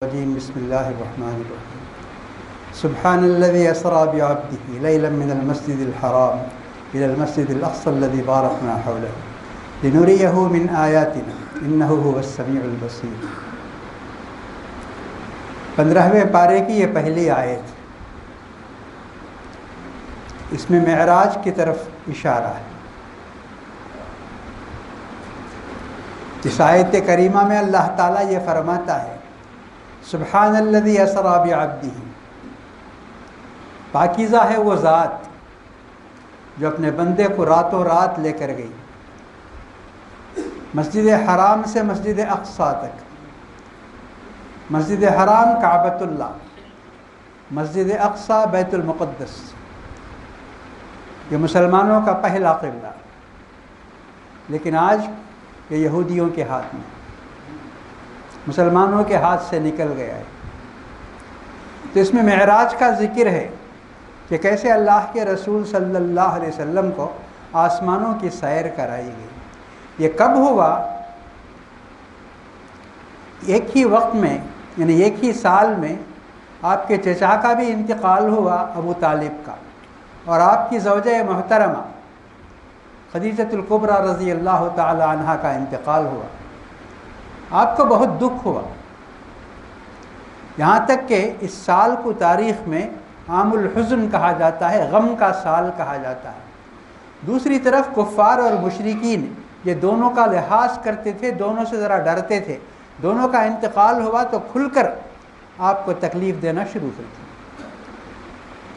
الرجيم بسم الله الرحمن الرحيم سبحان الذي أسرى بعبده ليلا من المسجد الحرام إلى المسجد الأقصى الذي باركنا حوله لنريه من آياتنا إنه هو السميع البصير۔ 15ویں پارے کی یہ پہلی آیت، اس میں معراج کی طرف اشارہ ہے۔ اس آیت کریمہ میں اللہ تعالیٰ یہ فرماتا ہے سبحان الذی اسری بعبدہ، پاکیزہ ہے وہ ذات جو اپنے بندے کو راتوں رات لے کر گئی مسجد حرام سے مسجد اقصیٰ تک۔ مسجد حرام کعبۃ اللہ، مسجد اقصیٰ بیت المقدس، یہ مسلمانوں کا پہلا قبلہ، لیکن آج یہ یہودیوں کے ہاتھ میں، مسلمانوں کے ہاتھ سے نکل گیا ہے۔ تو اس میں معراج کا ذکر ہے کہ کیسے اللہ کے رسول صلی اللہ علیہ وسلم کو آسمانوں کی سیر کرائی گئی۔ یہ کب ہوا؟ ایک ہی وقت میں، یعنی ایک ہی سال میں آپ کے چچا کا بھی انتقال ہوا ابو طالب کا، اور آپ کی زوجہ محترمہ خدیجۃ الکبریٰ رضی اللہ تعالی عنہا کا انتقال ہوا۔ آپ کو بہت دکھ ہوا، یہاں تک کہ اس سال کو تاریخ میں عام الحزن کہا جاتا ہے، غم کا سال کہا جاتا ہے۔ دوسری طرف کفار اور مشرکین یہ دونوں کا لحاظ کرتے تھے، دونوں سے ذرا ڈرتے تھے، دونوں کا انتقال ہوا تو کھل کر آپ کو تکلیف دینا شروع کر دی۔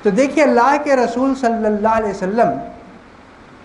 تو دیکھیے اللہ کے رسول صلی اللہ علیہ وسلم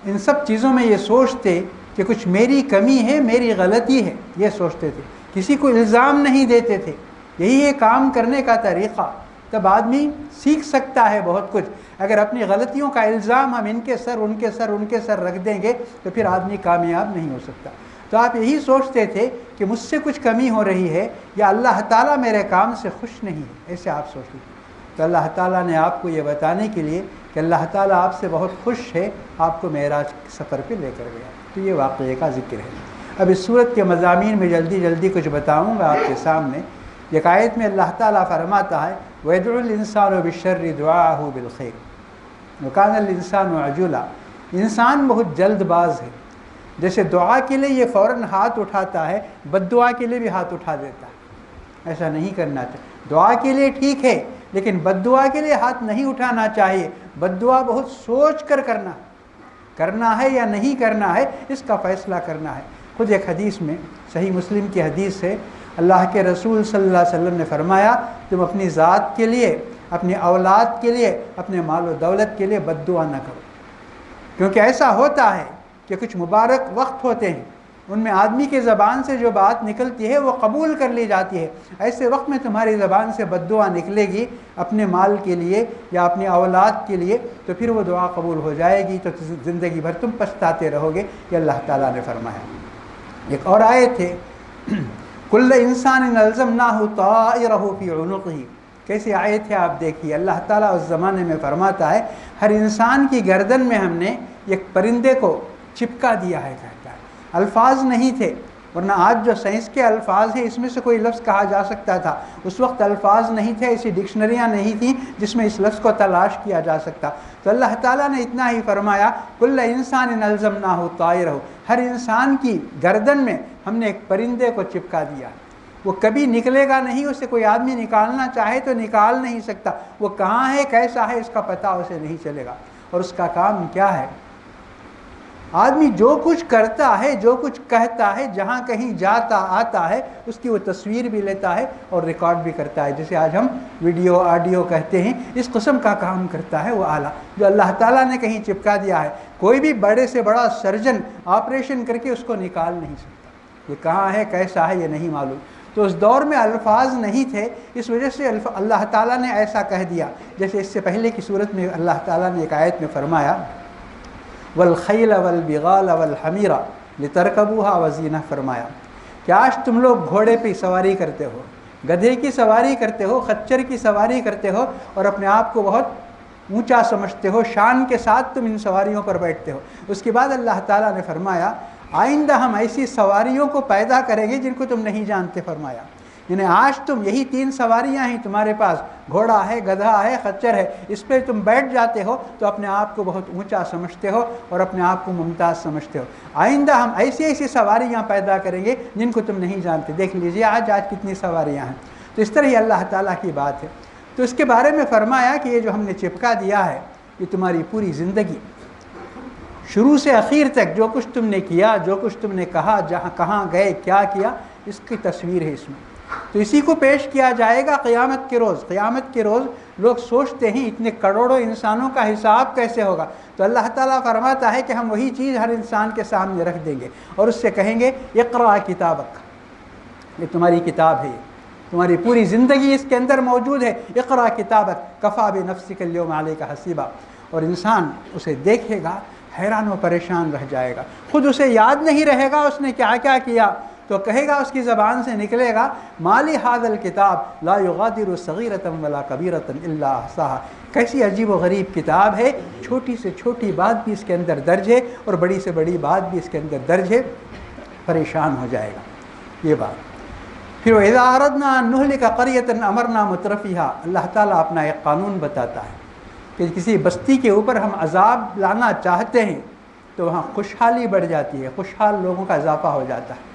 ان سب چیزوں میں یہ سوچتے کہ کچھ میری کمی ہے، میری غلطی ہے، یہ سوچتے تھے، کسی کو الزام نہیں دیتے تھے۔ یہی ہے کام کرنے کا طریقہ، تب آدمی سیکھ سکتا ہے بہت کچھ۔ اگر اپنی غلطیوں کا الزام ہم ان کے سر رکھ دیں گے تو پھر آدمی کامیاب نہیں ہو سکتا۔ تو آپ یہی سوچتے تھے کہ مجھ سے کچھ کمی ہو رہی ہے یا اللہ تعالیٰ میرے کام سے خوش نہیں ہے، ایسے آپ سوچتے تھے۔ تو اللہ تعالیٰ نے آپ کو یہ بتانے کے لیے کہ اللہ تعالیٰ آپ سے بہت خوش ہے، آپ کو معراج کے سفر پہ لے کر گیا۔ تو یہ واقعے کا ذکر ہے۔ اب اس صورت کے مضامین میں جلدی کچھ بتاؤں گا آپ کے سامنے۔ ایک آیت میں اللہ تعالیٰ فرماتا ہے وَيَدْعُ الْإِنسَانُ بِالشَّرِّ دُعَاءَهُ بِالْخَيْرِ وَكَانَ الْإِنسَانُ عَجُولًا، انسان بہت جلد باز ہے، جیسے دعا کے لیے یہ فوراً ہاتھ اٹھاتا ہے، بد دعا کے لیے بھی ہاتھ اٹھا دیتا ہے۔ ایسا نہیں کرنا چاہیے، دعا کے لیے ٹھیک ہے لیکن بد دعا کے لیے ہاتھ نہیں اٹھانا چاہیے۔ بد دعا بہت سوچ کر کرنا ہے یا نہیں کرنا ہے، اس کا فیصلہ کرنا ہے۔ خود ایک حدیث میں، صحیح مسلم کی حدیث ہے، اللہ کے رسول صلی اللہ علیہ وسلم نے فرمایا تم اپنی ذات کے لیے، اپنی اولاد کے لیے، اپنے مال و دولت کے لیے بد دعا نہ کرو، کیونکہ ایسا ہوتا ہے کہ کچھ مبارک وقت ہوتے ہیں ان میں آدمی کی زبان سے جو بات نکلتی ہے وہ قبول کر لی جاتی ہے۔ ایسے وقت میں تمہاری زبان سے بد دعا نکلے گی اپنے مال کے لیے یا اپنی اولاد کے لیے، تو پھر وہ دعا قبول ہو جائے گی، تو زندگی بھر تم پچھتاتے رہو گے، یہ اللہ تعالیٰ نے فرمایا۔ ایک اور آیت ہے کل انسان الزمناہ طائرہ فی عنقہ، کیسی آیت ہے آپ دیکھیے۔ اللہ تعالیٰ اس زمانے میں فرماتا ہے ہر انسان کی گردن میں ہم نے ایک پرندے کو چپکا دیا ہے، کہتا ہے۔ الفاظ نہیں تھے، ورنہ آج جو سائنس کے الفاظ ہیں اس میں سے کوئی لفظ کہا جا سکتا تھا، اس وقت الفاظ نہیں تھے، ایسی ڈکشنریاں نہیں تھیں جس میں اس لفظ کو تلاش کیا جا سکتا۔ تو اللہ تعالیٰ نے اتنا ہی فرمایا کل انسان الزمناہ طائرہ، ہر انسان کی گردن میں ہم نے ایک پرندے کو چپکا دیا، وہ کبھی نکلے گا نہیں، اسے کوئی آدمی نکالنا چاہے تو نکال نہیں سکتا، وہ کہاں ہے کیسا ہے اس کا پتہ اسے نہیں چلے گا، اور اس کا کام کیا ہے؟ آدمی جو کچھ کرتا ہے، جو کچھ کہتا ہے، جہاں کہیں جاتا آتا ہے اس کی وہ تصویر بھی لیتا ہے اور ریکارڈ بھی کرتا ہے، جسے آج ہم ویڈیو آڈیو کہتے ہیں، اس قسم کا کام کرتا ہے وہ آلہ جو اللہ تعالیٰ نے کہیں چپکا دیا ہے۔ کوئی بھی بڑے سے بڑا سرجن آپریشن کر کے اس کو نکال نہیں سکتا، یہ کہاں ہے کیسا ہے یہ نہیں معلوم۔ تو اس دور میں الفاظ نہیں تھے، اس وجہ سے اللہ تعالیٰ نے ایسا کہہ دیا۔ جیسے اس سے پہلے کی صورت میں اللہ تعالیٰ نے ایک آیت میں فرمایا والخیل والبغال والحمیر لترکبوها وزینہ، فرمایا کہ آج تم لوگ گھوڑے پہ سواری کرتے ہو، گدھے کی سواری کرتے ہو، خچر کی سواری کرتے ہو، اور اپنے آپ کو بہت اونچا سمجھتے ہو، شان کے ساتھ تم ان سواریوں پر بیٹھتے ہو۔ اس کے بعد اللہ تعالیٰ نے فرمایا آئندہ ہم ایسی سواریوں کو پیدا کریں گے جن کو تم نہیں جانتے، فرمایا یعنی آج تم یہی 3 سواریاں ہیں تمہارے پاس، گھوڑا ہے، گدھا ہے، خچر ہے، اس پہ تم بیٹھ جاتے ہو تو اپنے آپ کو بہت اونچا سمجھتے ہو اور اپنے آپ کو ممتاز سمجھتے ہو۔ آئندہ ہم ایسی ایسی سواریاں پیدا کریں گے جن کو تم نہیں جانتے۔ دیکھ لیجئے آج کتنی سواریاں ہیں۔ تو اس طرح یہ اللہ تعالیٰ کی بات ہے۔ تو اس کے بارے میں فرمایا کہ یہ جو ہم نے چپکا دیا ہے یہ تمہاری پوری زندگی شروع سے اخیر تک جو کچھ تم نے کیا، جو کچھ تم نے کہا، جہاں کہاں گئے، کیا کیا، اس کی تصویر ہے اس میں۔ تو اسی کو پیش کیا جائے گا قیامت کے روز۔ قیامت کے روز لوگ سوچتے ہیں اتنے کروڑوں انسانوں کا حساب کیسے ہوگا، تو اللہ تعالیٰ فرماتا ہے کہ ہم وہی چیز ہر انسان کے سامنے رکھ دیں گے اور اس سے کہیں گے اقرأ کتابک، یہ تمہاری کتاب ہے، تمہاری پوری زندگی اس کے اندر موجود ہے۔ اقرأ کتابک کفیٰ بنفسک اليوم علیک حسیبا۔ اور انسان اسے دیکھے گا، حیران و پریشان رہ جائے گا، خود اسے یاد نہیں رہے گا اس نے کیا کیا کیا، تو کہے گا، اس کی زبان سے نکلے گا، مالی ھذا الکتاب لا یغادر صغیرۃ ولا کبیرۃ الا احصاها۔ کیسی عجیب و غریب کتاب ہے، چھوٹی سے چھوٹی بات بھی اس کے اندر درج ہے اور بڑی سے بڑی بات بھی اس کے اندر درج ہے۔ پریشان ہو جائے گا یہ بات۔ پھر وَإِذَا أَرَدْنَا أَن نُهْلِكَ قَرْيَةً أَمَرْنَا مُتْرَفِيهَا، اللہ تعالیٰ اپنا ایک قانون بتاتا ہے کہ کسی بستی کے اوپر ہم عذاب لانا چاہتے ہیں تو وہاں خوشحالی بڑھ جاتی ہے، خوشحال لوگوں کا اضافہ ہو جاتا ہے،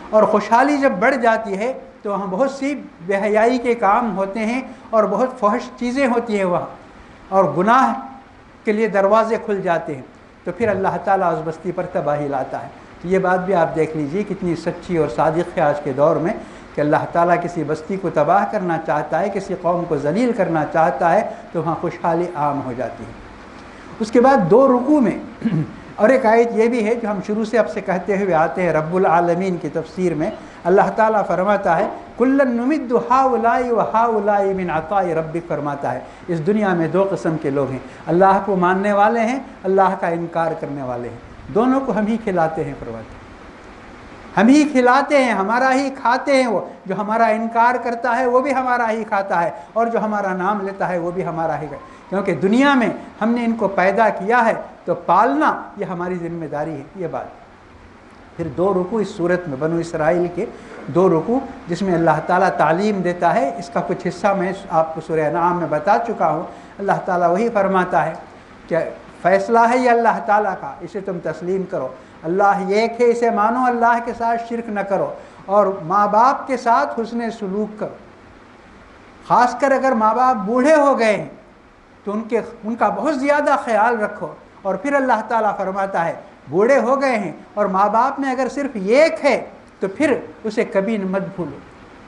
اور خوشحالی جب بڑھ جاتی ہے تو وہاں بہت سی بے حیائی کے کام ہوتے ہیں اور بہت فحش چیزیں ہوتی ہیں وہاں، اور گناہ کے لیے دروازے کھل جاتے ہیں، تو پھر اللہ تعالیٰ اس بستی پر تباہی لاتا ہے۔ تو یہ بات بھی آپ دیکھ لیجئے کتنی سچی اور صادق ہے آج کے دور میں، کہ اللہ تعالیٰ کسی بستی کو تباہ کرنا چاہتا ہے، کسی قوم کو ذلیل کرنا چاہتا ہے تو وہاں خوشحالی عام ہو جاتی ہے۔ اس کے بعد 2 رکوع میں اور ایک آیت یہ بھی ہے جو ہم شروع سے اب سے کہتے ہوئے آتے ہیں رب العالمین کی تفسیر میں، اللہ تعالیٰ فرماتا ہے کُلًّا نُمِدُّ ہؤلاء وہؤلاء من عطاء ربک، فرماتا ہے اس دنیا میں 2 قسم کے لوگ ہیں، اللہ کو ماننے والے ہیں، اللہ کا انکار کرنے والے ہیں، دونوں کو ہم ہی کھلاتے ہیں، فرماتے ہیں ہم ہی کھلاتے ہیں، ہمارا ہی کھاتے ہیں، وہ جو ہمارا انکار کرتا ہے وہ بھی ہمارا ہی کھاتا ہے، اور جو ہمارا نام لیتا ہے وہ بھی ہمارا ہی، کیونکہ دنیا میں ہم نے ان کو پیدا کیا ہے تو پالنا یہ ہماری ذمہ داری ہے، یہ بات۔ پھر 2 رکوع اس صورت میں، بنو اسرائیل کے 2 رکوع جس میں اللہ تعالیٰ تعلیم دیتا ہے، اس کا کچھ حصہ میں آپ کو سورہ انعام میں بتا چکا ہوں۔ اللہ تعالیٰ وہی فرماتا ہے کہ فیصلہ ہے یہ اللہ تعالیٰ کا، اسے تم تسلیم کرو، اللہ ایک ہے، اسے مانو، اللہ کے ساتھ شرک نہ کرو، اور ماں باپ کے ساتھ حسن سلوک کرو، خاص کر اگر ماں باپ بوڑھے ہو گئے ہیں تو ان کا بہت زیادہ خیال رکھو۔ اور پھر اللہ تعالیٰ فرماتا ہے بوڑھے ہو گئے ہیں اور ماں باپ میں اگر صرف ایک ہے تو پھر اسے کبھی مت بھولو،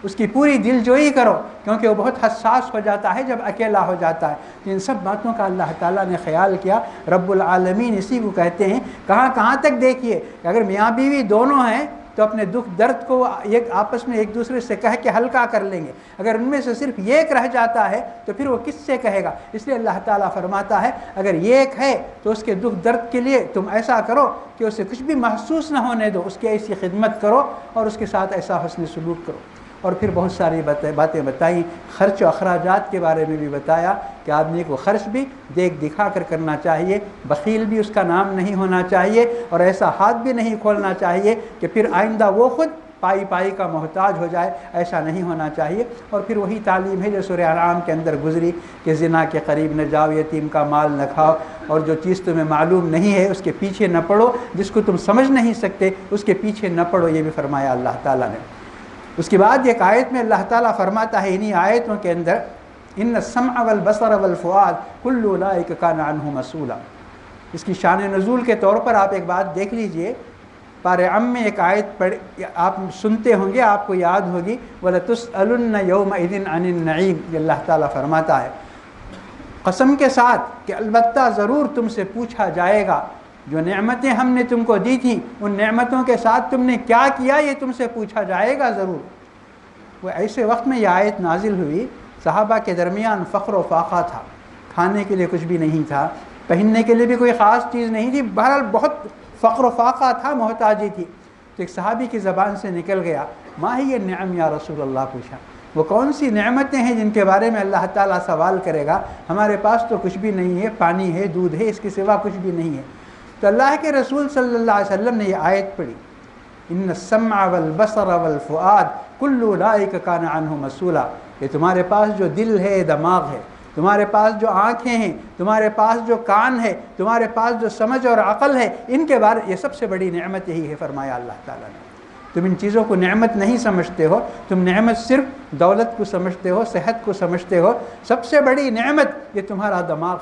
اس کی پوری دل جوئی کرو، کیونکہ وہ بہت حساس ہو جاتا ہے جب اکیلا ہو جاتا ہے۔ تو ان سب باتوں کا اللہ تعالیٰ نے خیال کیا۔ رب العالمین اسی کو کہتے ہیں، کہاں تک دیکھیے کہ اگر میاں بیوی دونوں ہیں تو اپنے دکھ درد کو آپس میں ایک دوسرے سے کہہ کے ہلکا کر لیں گے، اگر ان میں سے صرف ایک رہ جاتا ہے تو پھر وہ کس سے کہے گا؟ اس لیے اللہ تعالیٰ فرماتا ہے اگر ایک ہے تو اس کے دکھ درد کے لیے تم ایسا کرو کہ اسے کچھ بھی محسوس نہ ہونے دو، اس کی ایسی خدمت کرو اور اس کے ساتھ ایسا حسن سلوک کرو۔ اور پھر بہت ساری باتیں بتائیں، خرچ و اخراجات کے بارے میں بھی بتایا کہ آدمی کو خرچ بھی دیکھ دکھا کر کرنا چاہیے، بخیل بھی اس کا نام نہیں ہونا چاہیے، اور ایسا ہاتھ بھی نہیں کھولنا چاہیے کہ پھر آئندہ وہ خود پائی کا محتاج ہو جائے، ایسا نہیں ہونا چاہیے۔ اور پھر وہی تعلیم ہے جو سورہ انعام کے اندر گزری کہ زنا کے قریب نہ جاؤ، یتیم کا مال نہ کھاؤ، اور جو چیز تمہیں معلوم نہیں ہے اس کے پیچھے نہ پڑو، جس کو تم سمجھ نہیں سکتے اس کے پیچھے نہ پڑو، یہ بھی فرمایا اللہ تعالیٰ نے۔ اس کے بعد ایک آیت میں اللہ تعالیٰ فرماتا ہے انہی آیتوں کے اندر ان السمع والبصر والفؤاد کل اولئک کان عنہ مسئولا۔ اس کی شان نزول کے طور پر آپ ایک بات دیکھ لیجئے، پارہ ام میں ایک آیت پڑھ آپ سنتے ہوں گے، آپ کو یاد ہوگی، وَلَتُسْأَلُنَّ يَوْمَئِذٍ عَنِ النَّعِيمِ، یہ اللہ تعالیٰ فرماتا ہے قسم کے ساتھ کہ البتہ ضرور تم سے پوچھا جائے گا، جو نعمتیں ہم نے تم کو دی تھیں ان نعمتوں کے ساتھ تم نے کیا کیا، یہ تم سے پوچھا جائے گا ضرور۔ وہ ایسے وقت میں یہ آیت نازل ہوئی، صحابہ کے درمیان فقر و فاقہ تھا، کھانے کے لیے کچھ بھی نہیں تھا، پہننے کے لیے بھی کوئی خاص چیز نہیں تھی، بہرحال بہت فقر و فاقہ تھا، محتاجی تھی۔ تو ایک صحابی کی زبان سے نکل گیا، ما ہی النعم یا رسول اللہ، پوچھا وہ کون سی نعمتیں ہیں جن کے بارے میں اللہ تعالیٰ سوال کرے گا، ہمارے پاس تو کچھ بھی نہیں ہے، پانی ہے، دودھ ہے، اس کے سوا کچھ بھی نہیں ہے۔ تو اللہ کے رسول صلی اللہ علیہ وسلم نے یہ آیت پڑھی، ان السمع والبصر والفؤاد کل اولئک کان عنہ مسئولا، کہ تمہارے پاس جو دل ہے، دماغ ہے، تمہارے پاس جو آنکھیں ہیں، تمہارے پاس جو کان ہے، تمہارے پاس جو سمجھ اور عقل ہے، ان کے بارے یہ سب سے بڑی نعمت یہی ہے فرمایا اللہ تعالیٰ نے۔ تم ان چیزوں کو نعمت نہیں سمجھتے ہو، تم نعمت صرف دولت کو سمجھتے ہو، صحت کو سمجھتے ہو۔ سب سے بڑی نعمت یہ تمہارا دماغ،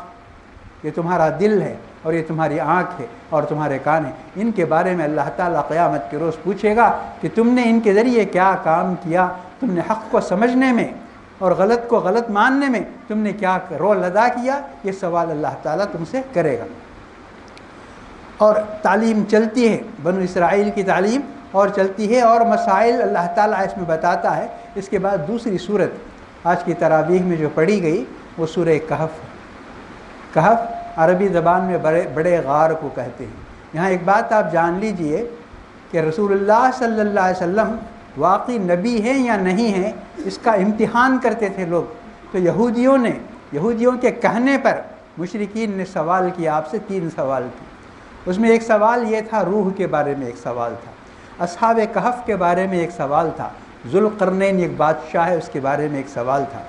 یہ تمہارا دل ہے، اور یہ تمہاری آنکھ ہے اور تمہارے کان ہیں۔ ان کے بارے میں اللہ تعالیٰ قیامت کے روز پوچھے گا کہ تم نے ان کے ذریعے کیا کام کیا، تم نے حق کو سمجھنے میں اور غلط کو غلط ماننے میں تم نے کیا رول ادا کیا، یہ سوال اللہ تعالیٰ تم سے کرے گا۔ اور تعلیم چلتی ہے، بنو اسرائیل کی تعلیم اور چلتی ہے، اور مسائل اللہ تعالیٰ اس میں بتاتا ہے۔ اس کے بعد دوسری صورت آج کی تراویح میں جو پڑھی گئی وہ سورہ کہف ہے۔ کہف عربی زبان میں بڑے غار کو کہتے ہیں۔ یہاں ایک بات آپ جان لیجئے کہ رسول اللہ صلی اللہ علیہ وسلم واقعی نبی ہیں یا نہیں ہیں، اس کا امتحان کرتے تھے لوگ۔ تو یہودیوں کے کہنے پر مشرکین نے سوال کیا آپ سے، 3 سوال تھے۔ اس میں ایک سوال یہ تھا، روح کے بارے میں ایک سوال تھا، اصحاب کہف کے بارے میں ایک سوال تھا، ذوالقرنین ایک بادشاہ ہے اس کے بارے میں ایک سوال تھا۔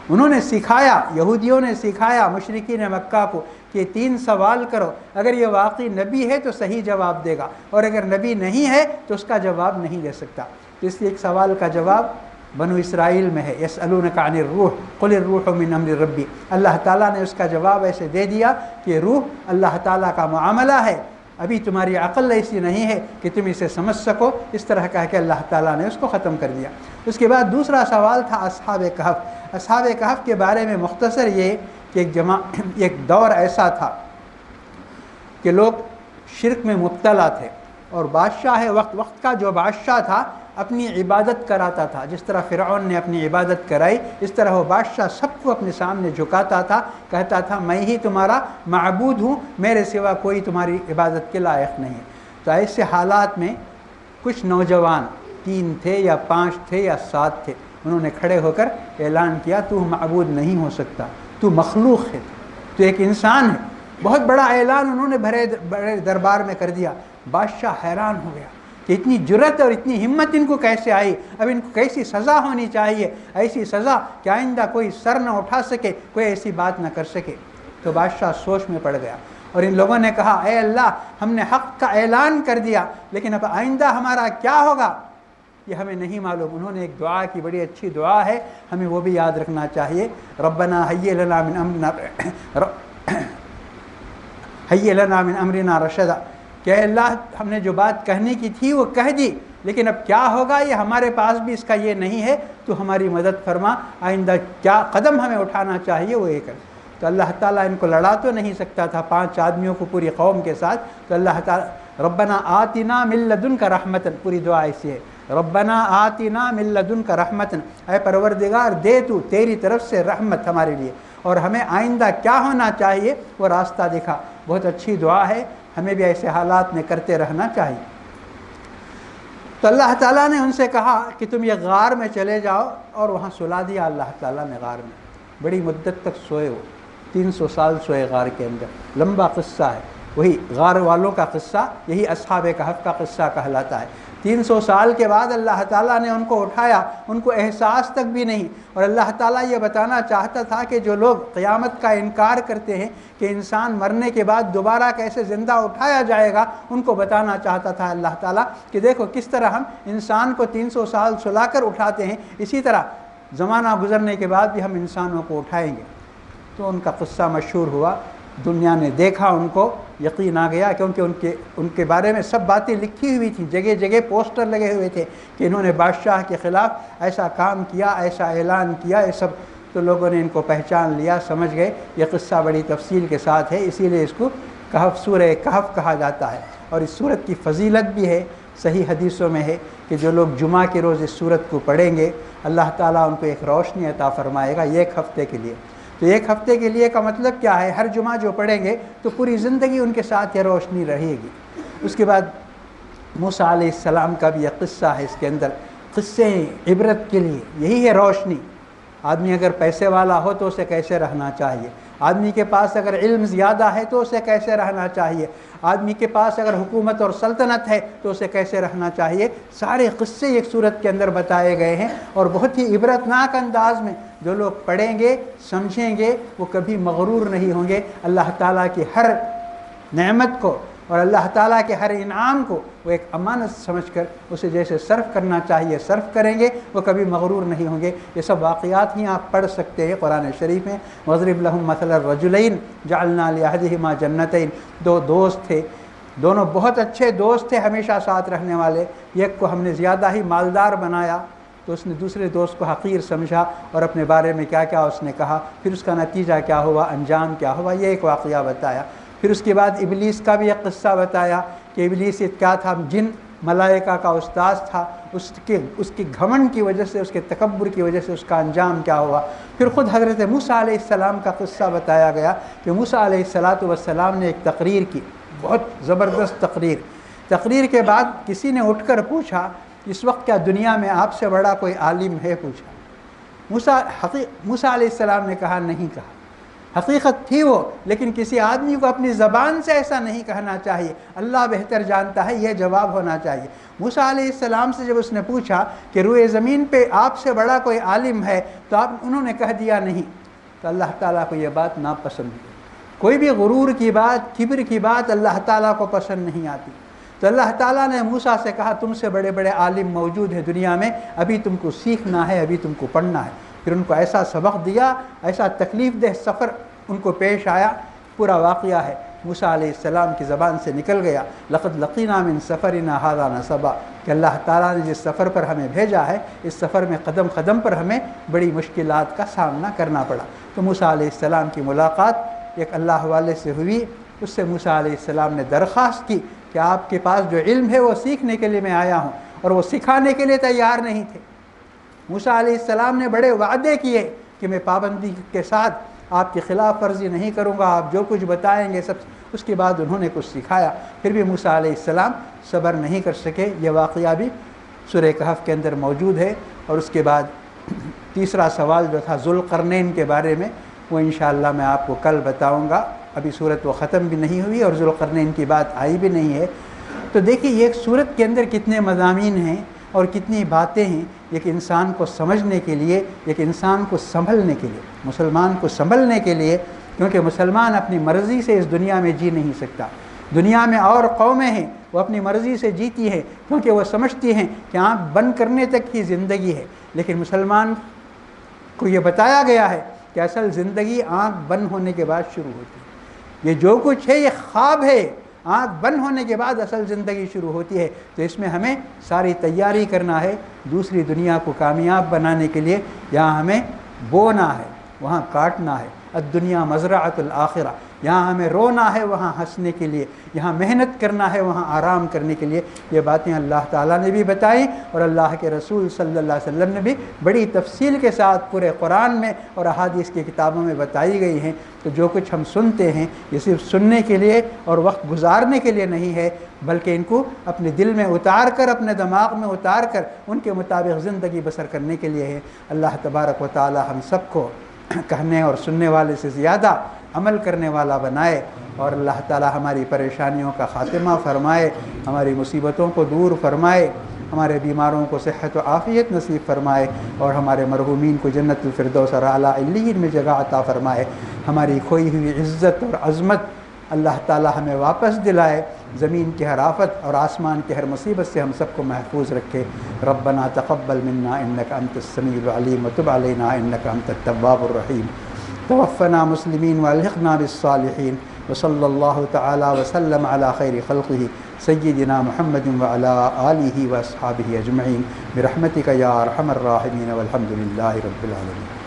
انہوں نے سکھایا، یہودیوں نے سکھایا مشرکین مکہ کو کہ یہ 3 سوال کرو، اگر یہ واقعی نبی ہے تو صحیح جواب دے گا، اور اگر نبی نہیں ہے تو اس کا جواب نہیں دے سکتا۔ تو اس لیے ایک سوال کا جواب بنو اسرائیل میں ہے، یسألونک عن الروح قل الروح من امر ربی۔ اللہ تعالیٰ نے اس کا جواب ایسے دے دیا کہ روح اللہ تعالیٰ کا معاملہ ہے، ابھی تمہاری عقل ایسی نہیں ہے کہ تم اسے سمجھ سکو، اس طرح کہہ کے اللہ تعالیٰ نے اس کو ختم کر دیا۔ اس کے بعد دوسرا سوال تھا اصحاب کہف۔ اصحاب کہف کے بارے میں مختصر یہ کہ ایک دور ایسا تھا کہ لوگ شرک میں مبتلا تھے، اور بادشاہ وقت کا جو بادشاہ تھا اپنی عبادت کراتا تھا، جس طرح فرعون نے اپنی عبادت کرائی، اس طرح وہ بادشاہ سب کو اپنے سامنے جھکاتا تھا، کہتا تھا میں ہی تمہارا معبود ہوں، میرے سوا کوئی تمہاری عبادت کے لائق نہیں ہے۔ تو ایسے حالات میں کچھ نوجوان 3 تھے یا 5 تھے یا 7 تھے، انہوں نے کھڑے ہو کر اعلان کیا تو معبود نہیں ہو سکتا، تو مخلوق ہے، تو ایک انسان ہے۔ بہت بڑا اعلان انہوں نے بڑے دربار میں کر دیا۔ بادشاہ حیران ہو گیا کہ اتنی جرأت اور اتنی ہمت ان کو کیسے آئی، اب ان کو کیسی سزا ہونی چاہیے، ایسی سزا کہ آئندہ کوئی سر نہ اٹھا سکے، کوئی ایسی بات نہ کر سکے۔ تو بادشاہ سوچ میں پڑ گیا، اور ان لوگوں نے کہا اے اللہ، ہم نے حق کا اعلان کر دیا، لیکن اب آئندہ ہمارا کیا ہوگا یہ ہمیں نہیں معلوم۔ انہوں نے ایک دعا کی، بڑی اچھی دعا ہے، ہمیں وہ بھی یاد رکھنا چاہیے۔ ربنا ہیئ لنا من امرنا رشدا، کہ اللہ ہم نے جو بات کہنے کی تھی وہ کہہ دی، لیکن اب کیا ہوگا یہ ہمارے پاس بھی اس کا یہ نہیں ہے، تو ہماری مدد فرما، آئندہ کیا قدم ہمیں اٹھانا چاہیے وہ یہ کر۔ تو اللہ تعالیٰ ان کو لڑا تو نہیں سکتا تھا 5 آدمیوں کو پوری قوم کے ساتھ، تو اللہ تعالیٰ ربنا آتنا من لدنک رحمتن، پوری دعا ایسی ہے، ربنا آتنا من لدنک رحمتن، اے پروردگار دے تو تیری طرف سے رحمت ہمارے لیے، اور ہمیں آئندہ کیا ہونا چاہیے وہ راستہ دکھا۔ بہت اچھی دعا ہے، ہمیں بھی ایسے حالات میں کرتے رہنا چاہیے۔ تو اللہ تعالیٰ نے ان سے کہا کہ تم یہ غار میں چلے جاؤ، اور وہاں سلا دیا اللہ تعالیٰ نے غار میں۔ بڑی مدت تک سوئے، وہ 300 سال سوئے غار کے اندر، لمبا قصہ ہے، وہی غار والوں کا قصہ، یہی اصحاب کہف کا قصہ کہلاتا ہے۔ 300 سال کے بعد اللہ تعالیٰ نے ان کو اٹھایا، ان کو احساس تک بھی نہیں، اور اللہ تعالیٰ یہ بتانا چاہتا تھا کہ جو لوگ قیامت کا انکار کرتے ہیں کہ انسان مرنے کے بعد دوبارہ کیسے زندہ اٹھایا جائے گا، ان کو بتانا چاہتا تھا اللہ تعالیٰ کہ دیکھو کس طرح ہم انسان کو 300 سال سلا کر اٹھاتے ہیں، اسی طرح زمانہ گزرنے کے بعد بھی ہم انسانوں کو اٹھائیں گے۔ تو ان کا قصہ مشہور ہوا، دنیا نے دیکھا، ان کو یقین آ گیا، کیونکہ ان کے بارے میں سب باتیں لکھی ہوئی تھیں، جگہ جگہ پوسٹر لگے ہوئے تھے کہ انہوں نے بادشاہ کے خلاف ایسا کام کیا، ایسا اعلان کیا، یہ سب۔ تو لوگوں نے ان کو پہچان لیا، سمجھ گئے۔ یہ قصہ بڑی تفصیل کے ساتھ ہے، اسی لیے اس کو کہف، سورہ کہف کہا جاتا ہے۔ اور اس سورت کی فضیلت بھی ہے، صحیح حدیثوں میں ہے کہ جو لوگ جمعہ کے روز اس سورت کو پڑھیں گے اللہ تعالیٰ ان کو ایک روشنی عطا فرمائے گا 1 ہفتے کے لیے۔ تو 1 ہفتے کے لیے کا مطلب کیا ہے؟ ہر جمعہ جو پڑھیں گے تو پوری زندگی ان کے ساتھ یہ روشنی رہے گی۔ اس کے بعد موسیٰ علیہ السلام کا بھی یہ قصہ ہے، اس کے اندر قصے عبرت کے لیے، یہی ہے روشنی۔ آدمی اگر پیسے والا ہو تو اسے کیسے رہنا چاہیے، آدمی کے پاس اگر علم زیادہ ہے تو اسے کیسے رہنا چاہیے، آدمی کے پاس اگر حکومت اور سلطنت ہے تو اسے کیسے رہنا چاہیے، سارے قصے ایک صورت کے اندر بتائے گئے ہیں، اور بہت ہی عبرتناک انداز میں۔ جو لوگ پڑھیں گے سمجھیں گے وہ کبھی مغرور نہیں ہوں گے، اللہ تعالیٰ کی ہر نعمت کو اور اللہ تعالیٰ کے ہر انعام کو وہ ایک امانت سمجھ کر اسے جیسے صرف کرنا چاہیے صرف کریں گے، وہ کبھی مغرور نہیں ہوں گے۔ یہ سب واقعات ہی آپ پڑھ سکتے ہیں قرآن شریف میں۔ وَاضْرِبْ لَهُم مَثَلَ الرَّجُلَيْنِ جَعَلْنَا لِأَحَدِهِمَا جَنَّتَيْنِ، دو دوست تھے، دونوں بہت اچھے دوست تھے، ہمیشہ ساتھ رہنے والے، ایک کو ہم نے زیادہ ہی مالدار بنایا تو اس نے دوسرے دوست کو حقیر سمجھا اور اپنے بارے میں کیا کیا اس نے کہا، پھر اس کا نتیجہ کیا ہوا، انجام کیا ہوا، یہ ایک واقعہ بتایا۔ پھر اس کے بعد ابلیس کا بھی ایک قصہ بتایا کہ ابلیس کیا تھا، جن ملائکہ کا استاذ تھا، اس کے گھمنڈ کی وجہ سے، اس کے تکبر کی وجہ سے اس کا انجام کیا ہوا۔ پھر خود حضرت موسیٰ علیہ السلام کا قصہ بتایا گیا کہ موسیٰ علیہ السلام نے ایک تقریر کی، بہت زبردست تقریر کے بعد کسی نے اٹھ کر پوچھا اس وقت کیا دنیا میں آپ سے بڑا کوئی عالم ہے، پوچھا۔ موسیٰ علیہ السلام نے کہا نہیں کہا، حقیقت تھی وہ، لیکن کسی آدمی کو اپنی زبان سے ایسا نہیں کہنا چاہیے، اللہ بہتر جانتا ہے، یہ جواب ہونا چاہیے۔ موسیٰ علیہ السلام سے جب اس نے پوچھا کہ روئے زمین پہ آپ سے بڑا کوئی عالم ہے تو انہوں نے کہہ دیا نہیں، تو اللہ تعالیٰ کو یہ بات ناپسند ہے۔ کوئی بھی غرور کی بات، کبر کی بات اللہ تعالیٰ کو پسند نہیں آتی۔ تو اللہ تعالیٰ نے موسیٰ سے کہا تم سے بڑے بڑے عالم موجود ہیں دنیا میں، ابھی تم کو سیکھنا ہے، ابھی تم کو پڑھنا ہے۔ پھر ان کو ایسا سبق دیا، ایسا تکلیف دہ سفر ان کو پیش آیا، پورا واقعہ ہے موسیٰ علیہ السلام کی زبان سے نکل گیا، لقد لقینا من سفرنا ھذا نصبا، کہ اللہ تعالیٰ نے جس سفر پر ہمیں بھیجا ہے اس سفر میں قدم قدم پر ہمیں بڑی مشکلات کا سامنا کرنا پڑا۔ تو موسیٰ علیہ السلام کی ملاقات ایک اللہ والے سے ہوئی، اس سے موسیٰ علیہ السلام نے درخواست کی کہ آپ کے پاس جو علم ہے وہ سیکھنے کے لیے میں آیا ہوں، اور وہ سکھانے کے لیے تیار نہیں تھے۔ موسیٰ علیہ السلام نے بڑے وعدے کیے کہ میں پابندی کے ساتھ آپ کی خلاف ورزی نہیں کروں گا، آپ جو کچھ بتائیں گے سب۔ اس کے بعد انہوں نے کچھ سکھایا، پھر بھی موسیٰ علیہ السلام صبر نہیں کر سکے۔ یہ واقعہ بھی سورہ کہف کے اندر موجود ہے۔ اور اس کے بعد تیسرا سوال جو تھا ذوالقرنین کے بارے میں، وہ انشاءاللہ میں آپ کو کل بتاؤں گا، ابھی صورت وہ ختم بھی نہیں ہوئی اور ذوالقرنین کی بات آئی بھی نہیں ہے۔ تو دیکھیے یہ ایک صورت کے اندر کتنے مضامین ہیں اور کتنی باتیں ہیں، ایک انسان کو سمجھنے کے لیے، ایک انسان کو سنبھلنے کے لیے، مسلمان کو سنبھلنے کے لیے، کیونکہ مسلمان اپنی مرضی سے اس دنیا میں جی نہیں سکتا۔ دنیا میں اور قومیں ہیں وہ اپنی مرضی سے جیتی ہیں کیونکہ وہ سمجھتی ہیں کہ آنکھ بند کرنے تک ہی زندگی ہے، لیکن مسلمان کو یہ بتایا گیا ہے کہ اصل زندگی آنکھ بند ہونے کے بعد شروع ہوتی ہے۔ یہ جو کچھ ہے یہ خواب ہے، آنکھ بند ہونے کے بعد اصل زندگی شروع ہوتی ہے۔ تو اس میں ہمیں ساری تیاری کرنا ہے دوسری دنیا کو کامیاب بنانے کے لیے۔ یہاں ہمیں بونا ہے، وہاں کاٹنا ہے۔ الدنیا مزرعۃ الآخرہ، یہاں ہمیں رونا ہے وہاں ہنسنے کے لیے، یہاں محنت کرنا ہے وہاں آرام کرنے کے لیے۔ یہ باتیں اللہ تعالیٰ نے بھی بتائیں اور اللہ کے رسول صلی اللہ علیہ وسلم نے بھی بڑی تفصیل کے ساتھ پورے قرآن میں اور احادیث کی کتابوں میں بتائی گئی ہیں۔ تو جو کچھ ہم سنتے ہیں یہ صرف سننے کے لیے اور وقت گزارنے کے لیے نہیں ہے، بلکہ ان کو اپنے دل میں اتار کر، اپنے دماغ میں اتار کر ان کے مطابق زندگی بسر کرنے کے لیے ہے۔ اللہ تبارک و تعالی ہم سب کو کہنے اور سننے والے سے زیادہ عمل کرنے والا بنائے، اور اللہ تعالی ہماری پریشانیوں کا خاتمہ فرمائے، ہماری مصیبتوں کو دور فرمائے، ہمارے بیماروں کو صحت و عافیت نصیب فرمائے، اور ہمارے مرحومین کو جنت الفردوس اور اعلیٰ علیین میں جگہ عطا فرمائے۔ ہماری کھوئی ہوئی عزت اور عظمت اللہ تعالی ہمیں واپس دلائے، زمین کی ہر آفت اور آسمان کی ہر مصیبت سے ہم سب کو محفوظ رکھے۔ ربنا تقبل منا انک انت السمیع العلیم وتب علینا انک انت التواب الرحیم، توفنا مسلمین والحقنا بالصالحین، وصلی اللہ تعالی وسلم علی خیر خلقہ سیدنا محمد وعلی آلہ واصحابہ اجمعین برحمتک یا ارحم الراحمین والحمد للہ رب العالمین۔